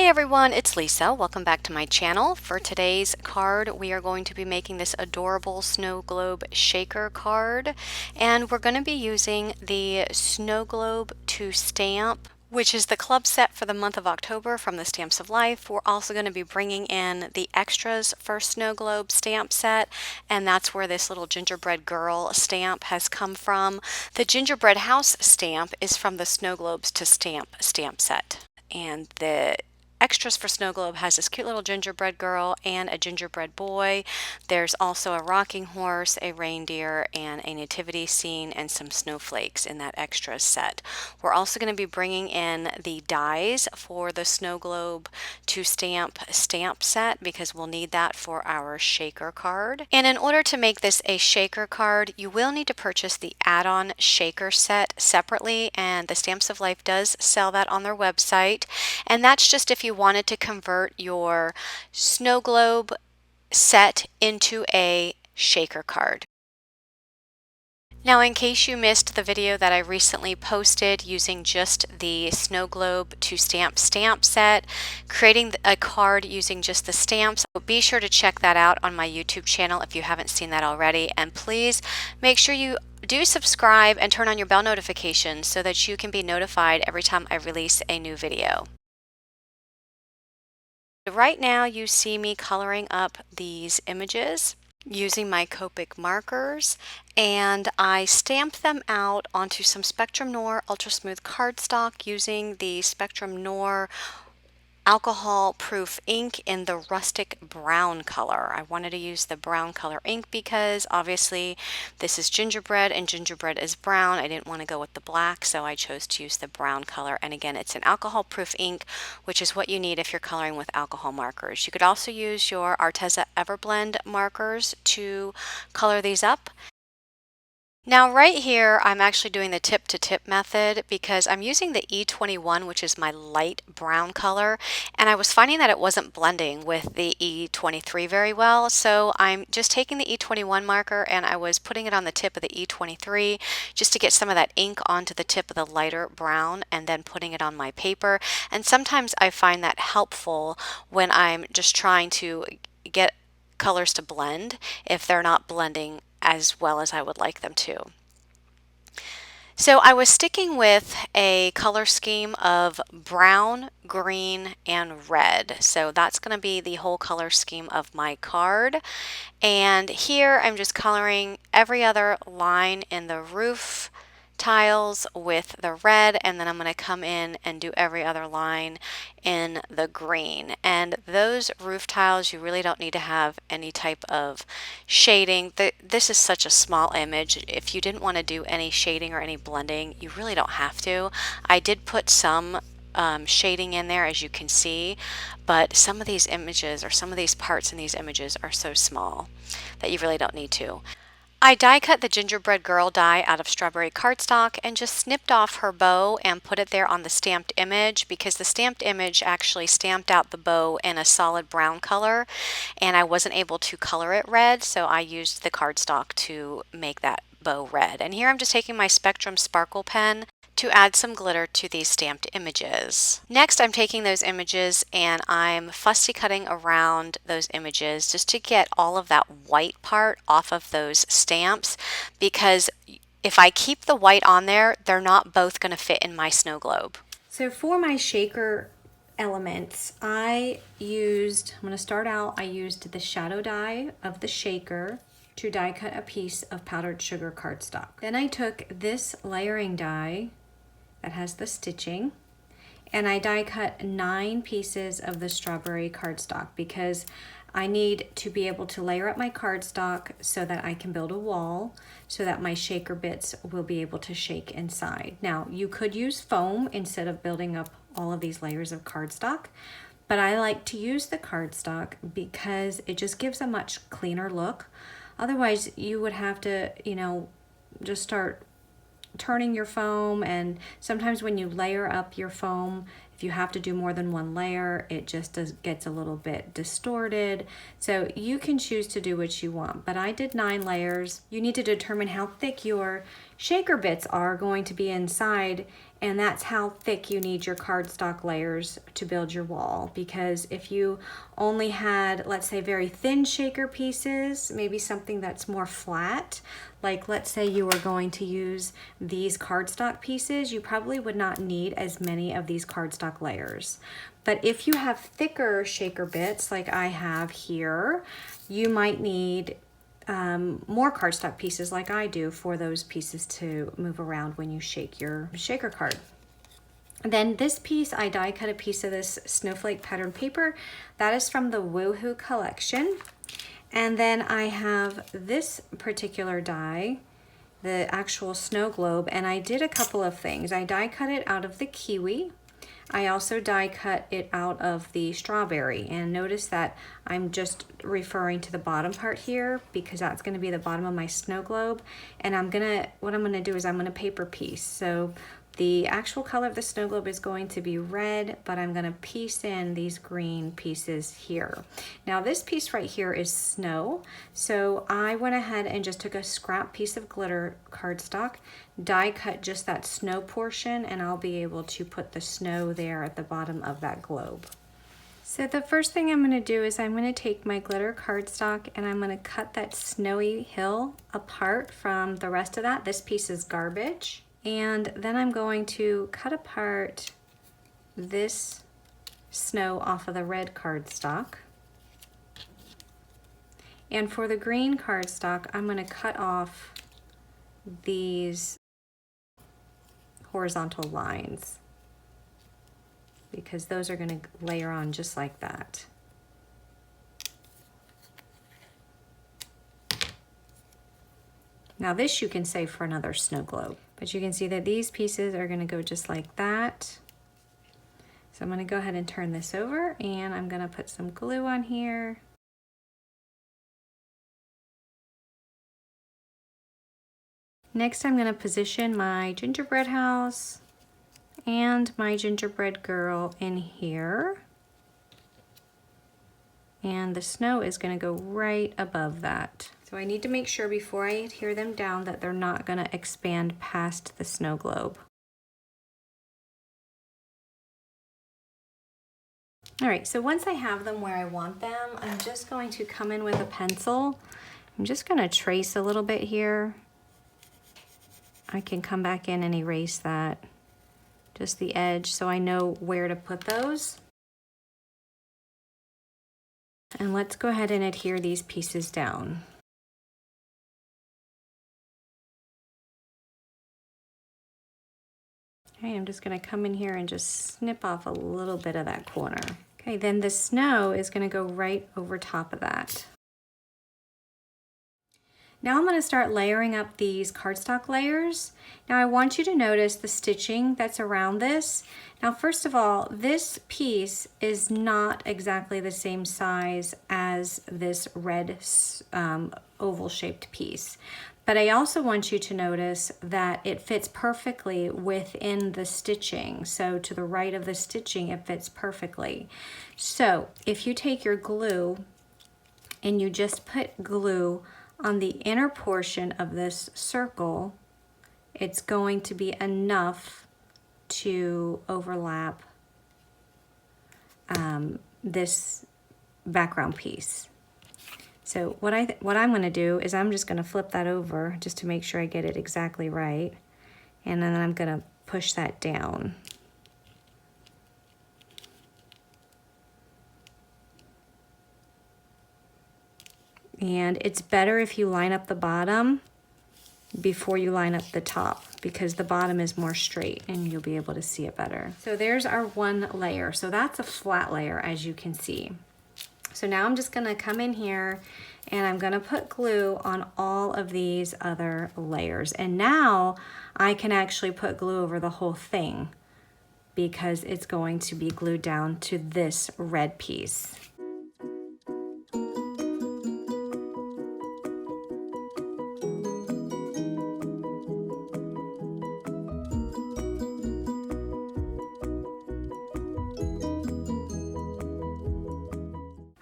Hey everyone, it's Lisa. Welcome back to my channel. For today's card, we are going to be making this adorable snow globe shaker card, and we're going to be using the snow globe to stamp, which is the club set for the month of October from the Stamps of Life. We're also going to be bringing in the extras for Snow Globe stamp set, and that's where this little gingerbread girl stamp has come from. The gingerbread house stamp is from the Snow Globes to stamp set. And the extras for Snow Globe has this cute little gingerbread girl and a gingerbread boy. There's also a rocking horse, a reindeer, and a nativity scene and some snowflakes in that extra set. We're also going to be bringing in the dies for the Snow Globe to stamp set because we'll need that for our shaker card. And in order to make this a shaker card, you will need to purchase the add-on shaker set separately, and the Stamps of Life does sell that on their website. And that's just if you wanted to convert your snow globe set into a shaker card. Now, in case you missed the video that I recently posted using just the snow globe to stamp set, creating a card using just the stamps, be sure to check that out on my YouTube channel if you haven't seen that already. And please make sure you do subscribe and turn on your bell notifications so that you can be notified every time I release a new video. Right now you see me coloring up these images using my Copic markers, and I stamp them out onto some Spectrum Noir Ultra Smooth cardstock using the Spectrum Noir alcohol proof ink in the rustic brown color. I wanted to use the brown color ink because obviously this is gingerbread and gingerbread is brown. I didn't want to go with the black, so I chose to use the brown color. And again, it's an alcohol proof ink, which is what you need if you're coloring with alcohol markers. You could also use your Arteza Everblend markers to color these up. Now right here, I'm actually doing the tip to tip method because I'm using the E21, which is my light brown color, and I was finding that it wasn't blending with the E23 very well. So I'm just taking the E21 marker and I was putting it on the tip of the E23 just to get some of that ink onto the tip of the lighter brown and then putting it on my paper. And sometimes I find that helpful when I'm just trying to get colors to blend if they're not blending as well as I would like them to. So I was sticking with a color scheme of brown, green, and red. So that's going to be the whole color scheme of my card. And here I'm just coloring every other line in the roof tiles with the red, and then I'm going to come in and do every other line in the green. And those roof tiles, you really don't need to have any type of shading. This is such a small image. If you didn't want to do any shading or any blending, you really don't have to. I did put some shading in there, as you can see, but some of these images or some of these parts in these images are so small that you really don't need to. I die cut the gingerbread girl die out of strawberry cardstock and just snipped off her bow and put it there on the stamped image because the stamped image actually stamped out the bow in a solid brown color and I wasn't able to color it red, so I used the cardstock to make that bow red. And here I'm just taking my Spectrum Sparkle pen to add some glitter to these stamped images. Next, I'm taking those images and I'm fussy cutting around those images just to get all of that white part off of those stamps, because if I keep the white on there, they're not both going to fit in my snow globe. So for my shaker elements, I'm going to start out, I used the shadow die of the shaker to die cut a piece of powdered sugar cardstock. Then I took this layering die that has the stitching, and I die cut 9 pieces of the strawberry cardstock because I need to be able to layer up my cardstock so that I can build a wall so that my shaker bits will be able to shake inside. Now, you could use foam instead of building up all of these layers of cardstock, but I like to use the cardstock because it just gives a much cleaner look. Otherwise, you would have to, just start turning your foam, and sometimes when you layer up your foam, If you have to do more than one layer, it just gets a little bit distorted. So you can choose to do what you want, but I did 9 layers. You need to determine how thick your shaker bits are going to be inside, and that's how thick you need your cardstock layers to build your wall. Because if you only had, let's say, very thin shaker pieces, maybe something that's more flat, like let's say you were going to use these cardstock pieces, you probably would not need as many of these cardstock layers. But if you have thicker shaker bits like I have here, you might need more cardstock pieces like I do for those pieces to move around when you shake your shaker card. Then this piece, I die cut a piece of this snowflake pattern paper. That is from the Woohoo collection. And then I have this particular die, the actual snow globe, and I did a couple of things. I die cut it out of the kiwi. I also die cut it out of the strawberry, and notice that I'm just referring to the bottom part here because that's going to be the bottom of my snow globe. And what I'm gonna do is I'm gonna paper piece. So the actual color of the snow globe is going to be red, but I'm gonna piece in these green pieces here. Now this piece right here is snow, so I went ahead and just took a scrap piece of glitter cardstock, die cut just that snow portion, and I'll be able to put the snow there at the bottom of that globe. So the first thing I'm gonna do is I'm gonna take my glitter cardstock and I'm gonna cut that snowy hill apart from the rest of that. This piece is garbage. And then I'm going to cut apart this snow off of the red cardstock. And for the green cardstock, I'm going to cut off these horizontal lines because those are going to layer on just like that. Now this you can save for another snow globe, but you can see that these pieces are going to go just like that. So I'm going to go ahead and turn this over, and I'm going to put some glue on here. Next I'm going to position my gingerbread house and my gingerbread girl in here. And the snow is going to go right above that. So I need to make sure before I adhere them down that they're not going to expand past the snow globe. All right, so once I have them where I want them, I'm just going to come in with a pencil. I'm just going to trace a little bit here. I can come back in and erase that, just the edge, so I know where to put those. And let's go ahead and adhere these pieces down. Okay, I'm just going to come in here and just snip off a little bit of that corner. Okay, then the snow is going to go right over top of that. Now I'm going to start layering up these cardstock layers. Now I want you to notice the stitching that's around this. Now first of all, this piece is not exactly the same size as this red oval shaped piece. But I also want you to notice that it fits perfectly within the stitching. So to the right of the stitching, it fits perfectly. So if you take your glue and you just put glue on the inner portion of this circle, it's going to be enough to overlap this background piece. So what I'm going to do is I'm just going to flip that over just to make sure I get it exactly right, and then I'm going to push that down. And it's better if you line up the bottom before you line up the top, because the bottom is more straight and you'll be able to see it better. So there's our one layer. So that's a flat layer, as you can see. So now I'm just gonna come in here and I'm gonna put glue on all of these other layers. And now I can actually put glue over the whole thing because it's going to be glued down to this red piece.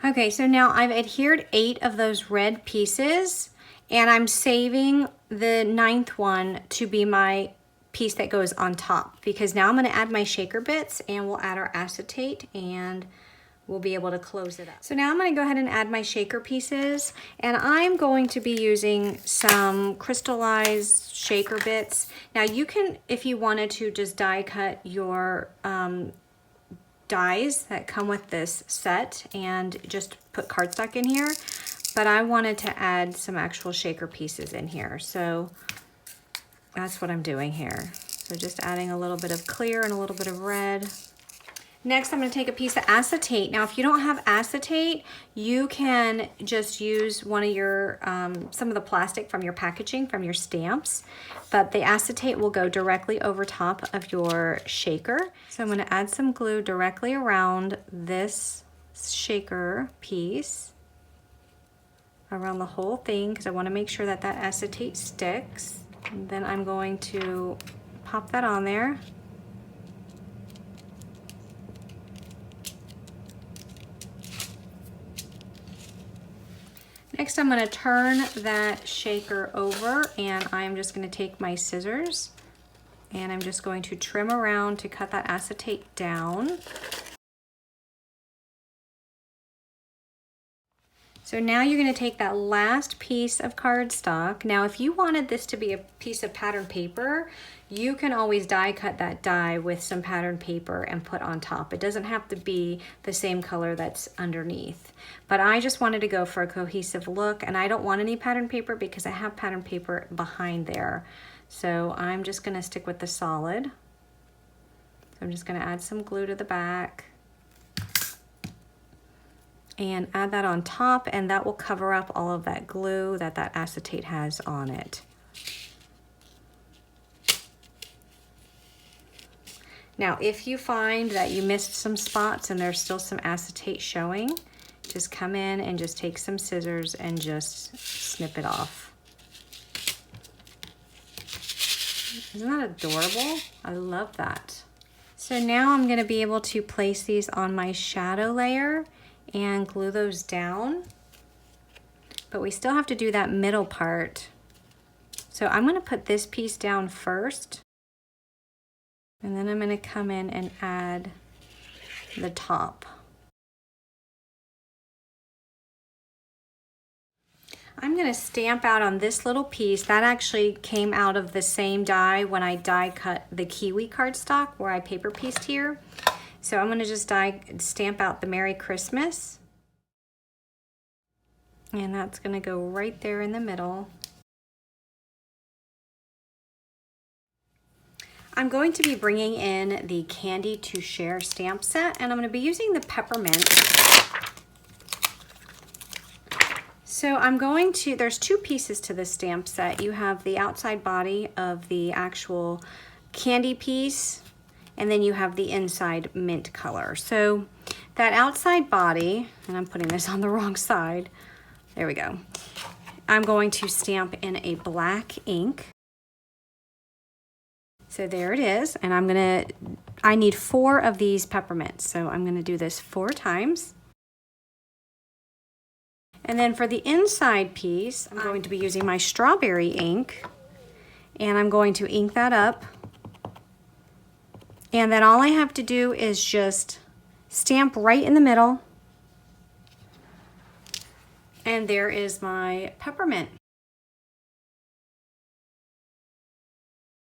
Okay, so now I've adhered 8 of those red pieces, and I'm saving the 9th one to be my piece that goes on top, because now I'm going to add my shaker bits and we'll add our acetate and we'll be able to close it up. So now I'm going to go ahead and add my shaker pieces, and I'm going to be using some crystallized shaker bits. Now you can, if you wanted to, just die cut your dies that come with this set and just put cardstock in here, but I wanted to add some actual shaker pieces in here, so that's what I'm doing here. So just adding a little bit of clear and a little bit of red. Next, I'm going to take a piece of acetate. Now, if you don't have acetate, you can just use one of your, some of the plastic from your packaging, from your stamps, but the acetate will go directly over top of your shaker. So I'm going to add some glue directly around this shaker piece, around the whole thing, because I want to make sure that that acetate sticks. And then I'm going to pop that on there. Next, I'm going to turn that shaker over, and I'm just going to take my scissors and I'm just going to trim around to cut that acetate down. So now you're going to take that last piece of cardstock. Now, if you wanted this to be a piece of pattern paper, you can always die cut that die with some pattern paper and put on top. It doesn't have to be the same color that's underneath. But I just wanted to go for a cohesive look, and I don't want any pattern paper because I have pattern paper behind there. So I'm just going to stick with the solid. So I'm just going to add some glue to the back and add that on top, and that will cover up all of that glue that that acetate has on it. Now, if you find that you missed some spots and there's still some acetate showing, just come in and just take some scissors and just snip it off. Isn't that adorable? I love that. So now I'm going to be able to place these on my shadow layer and glue those down, but we still have to do that middle part. So I'm going to put this piece down first, and then I'm going to come in and add the top. I'm going to stamp out on this little piece. That actually came out of the same die when I die cut the kiwi cardstock where I paper pieced here. So I'm going to just stamp out the Merry Christmas. And that's going to go right there in the middle. I'm going to be bringing in the Candy to Share stamp set, and I'm going to be using the peppermint. So I'm going to, there's 2 pieces to this stamp set. You have the outside body of the actual candy piece, and then you have the inside mint color. So that outside body, and I'm putting this on the wrong side, there we go. I'm going to stamp in a black ink. So there it is, and I need 4 of these peppermints, so I'm gonna do this 4 times. And then for the inside piece, I'm going to be using my strawberry ink, and I'm going to ink that up. And then all I have to do is just stamp right in the middle. And there is my peppermint.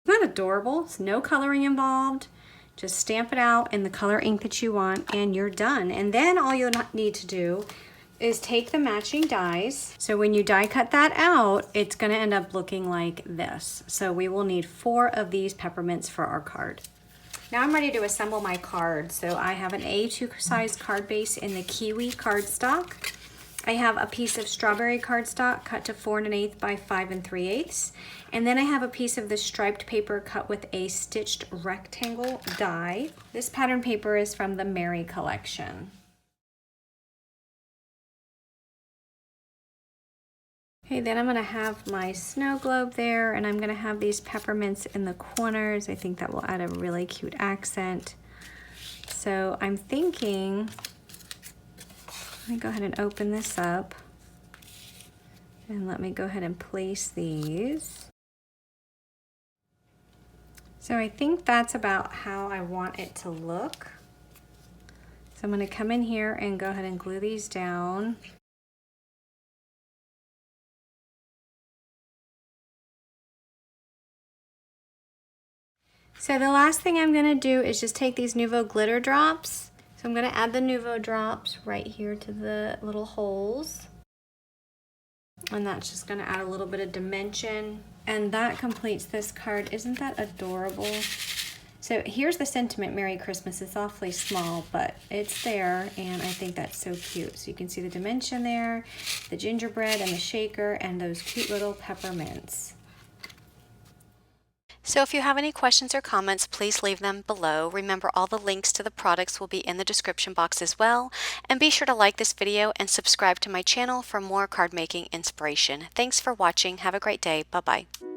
Isn't that adorable? It's no coloring involved. Just stamp it out in the color ink that you want, and you're done. And then all you'll need to do is take the matching dies. So when you die cut that out, it's gonna end up looking like this. So we will need 4 of these peppermints for our card. Now I'm ready to assemble my card. So I have an A2 size card base in the kiwi cardstock. I have a piece of strawberry cardstock cut to 4 1/8 by 5 3/8. And then I have a piece of this striped paper cut with a stitched rectangle die. This pattern paper is from the Mary collection. Okay, then I'm gonna have my snow globe there, and I'm gonna have these peppermints in the corners. I think that will add a really cute accent. So I'm thinking Let me go ahead and open this up. And let me go ahead and place these. So I think that's about how I want it to look. So I'm going to come in here and go ahead and glue these down. So the last thing I'm going to do is just take these Nuvo glitter drops. So I'm going to add the Nuvo drops right here to the little holes. And that's just going to add a little bit of dimension. And that completes this card. Isn't that adorable? So here's the sentiment, Merry Christmas. It's awfully small, but it's there, and I think that's so cute. So you can see the dimension there, the gingerbread and the shaker, and those cute little peppermints. So if you have any questions or comments, please leave them below. Remember, all the links to the products will be in the description box as well. And be sure to like this video and subscribe to my channel for more card making inspiration. Thanks for watching. Have a great day. Bye-bye.